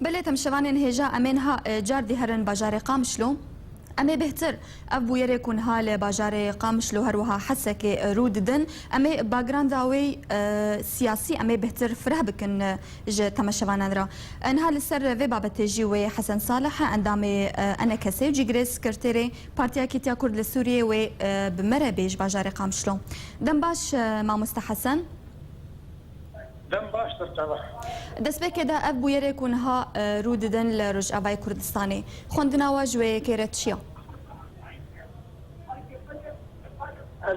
بله تمشوان هجا امنها جار هرن باجار قامشلو اما بهتر ابو يريكون هال باجار قامشلو هروها حسك روددن اما باغراند اوي سياسي اما بهتر فره بكن ج تمشوان را انها لسر في بابت جي حسن صالح عندما انا كسي جيغري سكرتيري بارتيا كيتيا كرد لسوريا و بمره بيج باجار قامشلو دم باش ما مستحسن دم باش ترتبح دەست پێ کێدا ئەف بویەرێکونها ڕووددن لە ڕۆژئاوای کوردستانی خوندناوە ژوەیەکێرە چییە؟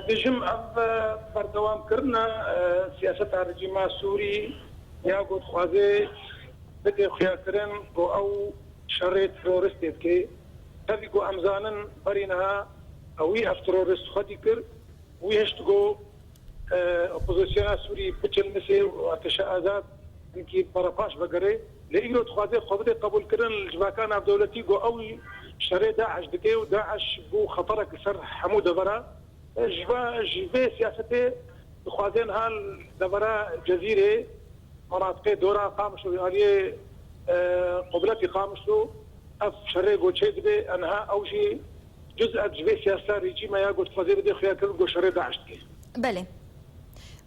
دژم ئەف بەردەوامکردنە سیاسەتا رژیما سووری یا گوتخوازێ بێتێ خویاکردن بۆ ئەو شەڕێ ترۆریستێ بکەی تەوی گۆ ئەمزانن بەرینەها ئەوی ئەف ترۆریست خۆتی کرد وی هێشت گۆ اپوزیسیونا سوری بچل مثل آتش آزاد اینکه پرپاش بگره لیرو تخواده خبر قبول کردن الجواکان عبداللتی گو اوی شر داعش دکه و داعش بو خطرك سر حمود دبرا جوا سیاسته تخوادن حال دبرا جزیره مناطق دورا قامشو يعني قبلتي قامشو اف شر گو چه دبه انها اوجي جزء جوا سیاسه رژیم یا گو تخواده بده خیا کرد گو شر داعش دکه بله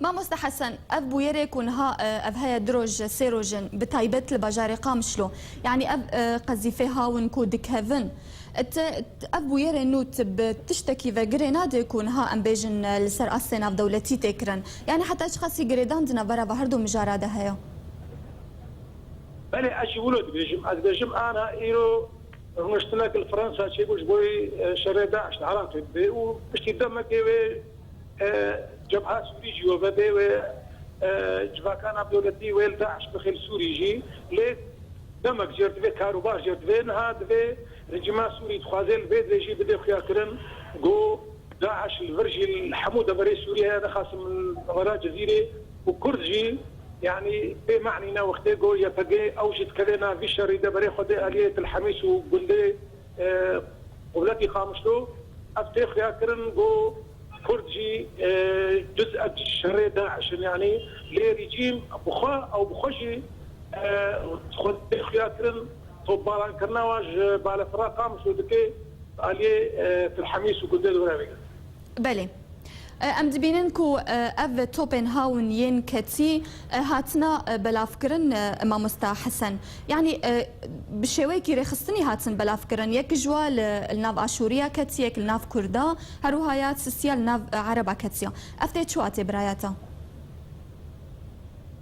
ما مستحسن اف بويريكون ها اف هيا دروج سيروجن بتايبت البجاري قامشلو يعني اف قزيفي هاون كودك هيفن اف بويري نوت بتشتكي فجريناد يكون ها ام بيجن لسر اسنا في دولتي تكرن يعني حتى اشخاص جريدان دنا برا بهردو مجاراده هيا بله اجي ولد بيجم انا ايرو مشتناك الفرنسا شي بوش بوي شري داعش عرفت و بشتي دمك جبهة سوري جي وبدي جواكان عبداللتی ويل داعش بخيل سوري جي ليه دمك جرت في كاروبار جرت في نهاد في رجيما سوري تخازل البيت جي بدي خيا كرن جو داعش الفرجي الحمودة بري سوريا هذا خاص من وراء جزيرة وكرد جي يعني بمعنى وقت جو يفقي اوجد كلنا في شريدة بري خدي آلية الحميس وقلي قبلتي خامشلو افتي خيا كرن جو كردجي جزء شر داعش يعني لرجيم بخا او بخشي خد خياترن طبالان كرناواج بالفرا قامش ودكي علي في الحميس وقداد ورابي بله ام دبینن کو اف توبن هاون ين كتي هاتنا بلافكرن ما مستحسن يعني بشوي كي رخصتني هاتن بلافكرن يك جوال الناف اشوريا كتي يك الناف كردا هروهايات سيال ناف عربا كتي افتي شو اتي براياتا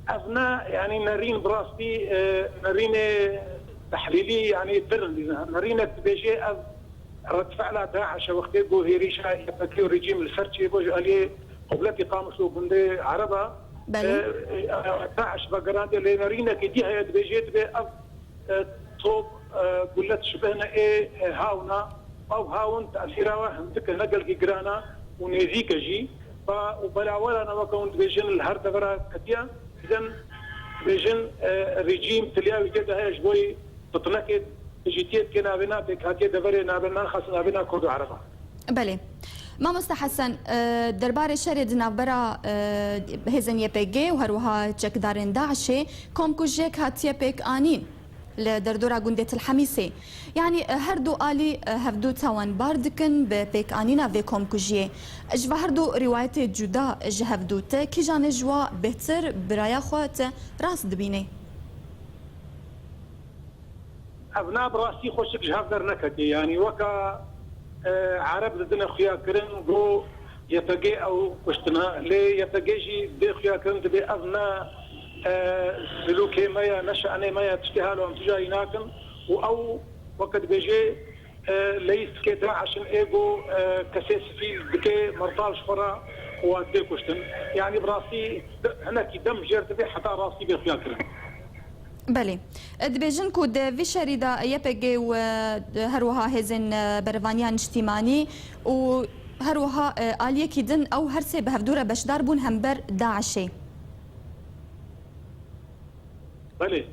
ابنا يعني نرين براستي نرين تحليلي يعني درن نرين بيجي رد فعل داعش وقت جو هيريشا يبكيو رجيم الفرشي بوج عليه قبلتي قامشو بندي عربا داعش بقراندي لينارينا كدي هي بيجيت بي اف توب قلت شبهنا ايه هاونا او هاون تاثيرها همتك نقل كيغرانا ونيزيكا جي وبلا ولا انا وكون بيجن الهرد برا كديا اذا بيجن رجيم تلياوي جدا هي شوي تتنكد جيتيت كنا بنا بكاتيه دبري نابنا خاصنا بنا كردو عربا بله ما مستحسن دربار شرد نابرا هزن يبيجي وهروها تشك دارن داعشي كوم كوجيك هاتيه بيك انين لدردورا قندة الحميسي يعني هردو آلي هفدو تاوان باردكن ببيك انينا فيكم كوجيه اجوا هردو رواية جدا جهفدو كي جان جوا بهتر برايا خوات راس دبيني ابناء براسي خوشك جهاف نكدي يعني وكا عرب ضدنا خيا كرن جو يتجي او كشتنا لي يتجي دي خيا كرن دي ابناء سلوكي ما نشأني ما تشتهالو ام تجاي ناكن او وقت بيجي ليس كده عشان ايجو كسيس في بكي مرطال شفرا ودي كشتن يعني براسي هناك دم جرت بي حتى راسي بخيا كرن بله دبيجن كود في شريدة يبقى وهروها هزن بروانيان اجتماعي وهروها آلية كيدن أو هرسي بهفدورة بشدار بون همبر داعشي بله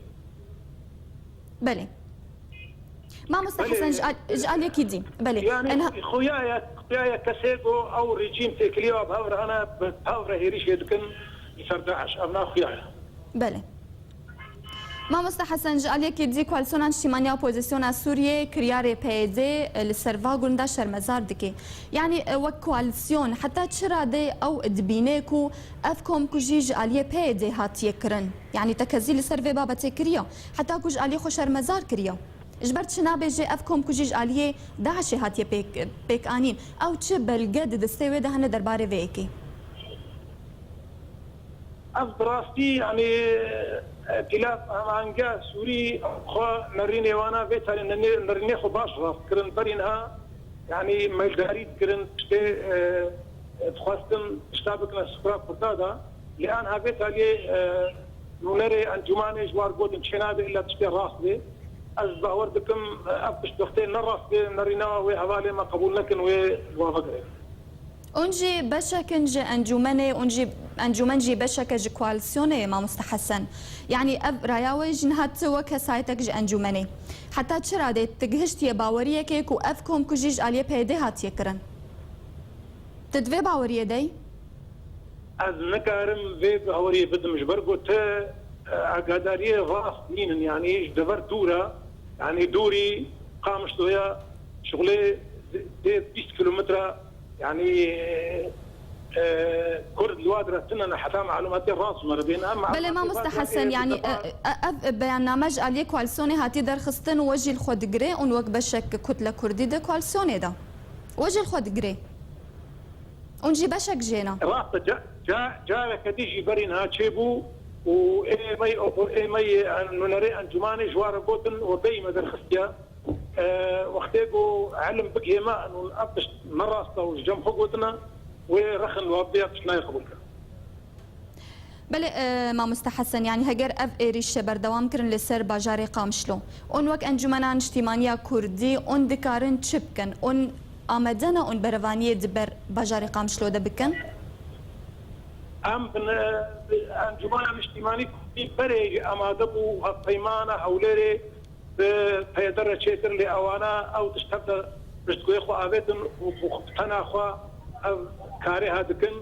بله ما مستحسن جالية كيدي بله يعني خويا كسيكو أو رجيم تكليو بهور أنا بهور هيريش يدكن يسر داعش أبنا خويا بله مامۆستا حەسەن جالێکی دی کوالسیۆنا نیشتیمانیا ئۆپۆزیسیۆنا سووریێ کریارێ پێدێ لەسەرڤا گوندا شەرمەزار دکێ یعنی وەک کوالسیۆن حتا چرا دێ ئەو دبینێک و ئەف کۆمکوژی ژالیە پێدێ هاتیەکردن یعنی تەکەزی لەسەر vê بابەتێ کریە حتا کو ژالیە خۆ شەرمەزار کریە ji ber çi nabêje ev komkujî ji aliyê Daişê hatiye pêkanîn ew çi belge di destê wê de hene derbarê vê yekê اف براستي يعني ائتلاف امانجا سوري خو نريني وانا بيتر نريني خو باش راس كرن برينها يعني مالداري كرن تشتي تخواستم اشتابكنا سفرا فرتادا لانها بيتالي نوري انجماني جوار قود شنابه الا تشتي راس دي از باور بكم ابش دختين نراس دي نرينا وي حوالي ما قبول لكن وي وافقري اونجي بشكن جي انجمني اونجي انجمن جي بشك جي كوالسيوني ما مستحسن يعني اب راياوي جنهات وك سايتك جي انجمني حتى تشرا دي تجهشتي باوريه كيك وافكم كجيج عليه بيدي هات يكرن تدوي باوريه دي از نكارم في باوريه بدم جبرقو ت اقاداريه راس نين يعني دبر دورة يعني دوري قامش دويا شغلي 20 كيلومتر يعني كرد الوادرة سنة حتى معلوماتي الراس مربين بله ما مستحسن يعني برنامج عليه كوالسيوني هاتي درخستن وجه الخودقري اون وقت بشك كتلة كردي ده كوالسيوني ده وجه الخودقري اونجي بشك جينا راس جا كديجي برينها تشيبو و اي مي نوري انجماني جوار بوتن وبي مدرخستيا وقتيقو علم بقيمة انه الابش مراستا وجم حقوتنا ورخن الوابية بشنا يقبل بله ما مستحسن يعني هجر اف ايريش بردوام كرن لسر باجاري قامشلو اون وك انجمنان اجتماعية كردي اون دكارن تشبكن اون آمدنا اون بروانية دبر باجاري قامشلو ده بكن ام انجمنان اجتماعي كردي بري امادبو هالطيمانة هوليري بيدر تشيتر لأوانا أو تشتبه بشتكوي خو آبيتن وختنا خو كاري هادكن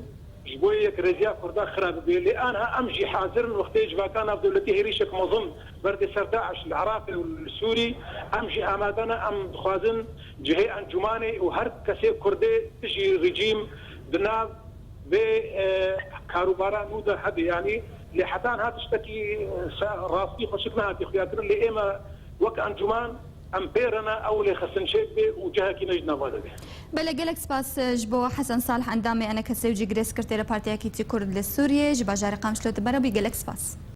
جبوية كرزيا كردا خراب بي لأنها أمشي حاضرن وقتي جباكان بدولتي هريشك مظن برد سرداعش العراقي والسوري أمشي آمادنا أم خوازن جهي أنجماني وهر كسي كردي تجي رجيم بناب بكاروبارا نودا حد يعني لحتان هات تشتكي راسي خشكنا هاتي خياتنا اللي إما وك انجمان امبيرنا او اللي خسن شيبي وجهه كي نجنا هذا بلا جالك سباس جبو حسن صالح اندامي انا كسوجي جريس كرتيرا بارتيا كيتي كرد لسوريا جبا جاري قامشلو تبرا بي جالك سباس